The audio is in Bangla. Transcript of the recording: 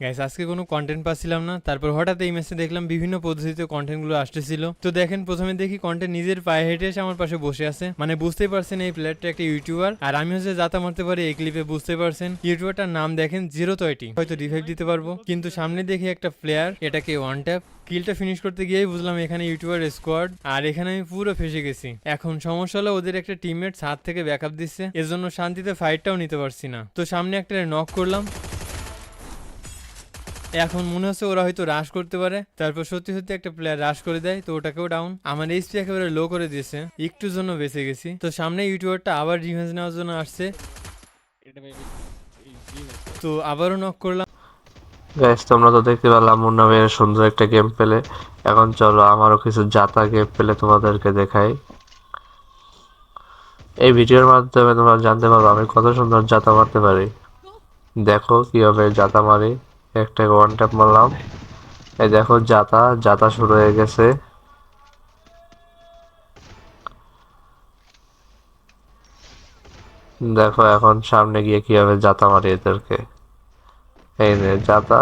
গাইস আজকে কোনো কন্টেন্ট পাচ্ছিলাম না, তারপর হঠাৎ এই ম্যাচে দেখলাম বিভিন্ন পদ্ধতিতে কন্টেন্টগুলো আসতেছিল। তো দেখেন প্রথমে দেখি কন্টেন্ট নিজের পায়ে হেঁটে এসে আমার পাশে বসে আছে, মানে বুঝতেই পারছেন এই প্লেয়ারটা একটা ইউটিউবার, আর আমি হচ্ছে যাতা মারতে পারি এই ক্লিপে, বুঝতে পারছেন। ইউটিউবারটার নাম দেখেন 030, হয়তো রিভাইভ দিতে পারবো, কিন্তু সামনে দেখি একটা প্লেয়ার, এটাকে ওয়ান ট্যাপ। কিলটা ফিনিশ করতে গিয়েই বুঝলাম এখানে ইউটিউবার স্কোয়াড, আর এখানে আমি পুরো ফেসে গেছি। এখন সমস্যা হলো ওদের একটা টিমমেট ছাদ থেকে ব্যাকআপ দিচ্ছে, এজন্য শান্তিতে ফাইটটাও নিতে পারছি না। তো সামনে একটা নক করলাম, এখন মনে হচ্ছে ওরা হয়তো রাশ করতে পারে, তারপর সত্যি সত্যি একটা প্লেয়ার রাশ করে দেয়, তো ওটাকেও ডাউন। আমার এইচপি একেবারে লো করে দিয়েছে, একটুর জন্য বেঁচে গেছি। তো সামনে ইউটিউবারটা আবার রিভেঞ্জ নেওয়ার জন্য আসছে, তো আবারও নক করলাম। গাইস তোমরা তো দেখতে পেলাম মুন্না ভাইয়ের সুন্দর একটা গেম পেলে। এখন চলো আমারও কিছু জাতা গেম পেলে তোমাদেরকে দেখাই। এই ভিডিওর মাধ্যমে তোমরা জানতে পারবে আমি কত সুন্দর জাতা মারতে পারি। দেখো কিভাবে জাতা মারি। একটা ওয়ান ট্যাপ মারলাম, এই দেখো জাতা জাতা শুরু হয়ে গেছে। দেখো এখন সামনে গিয়ে কিভাবে জাতা মারি এদেরকে। এই নে জাতা।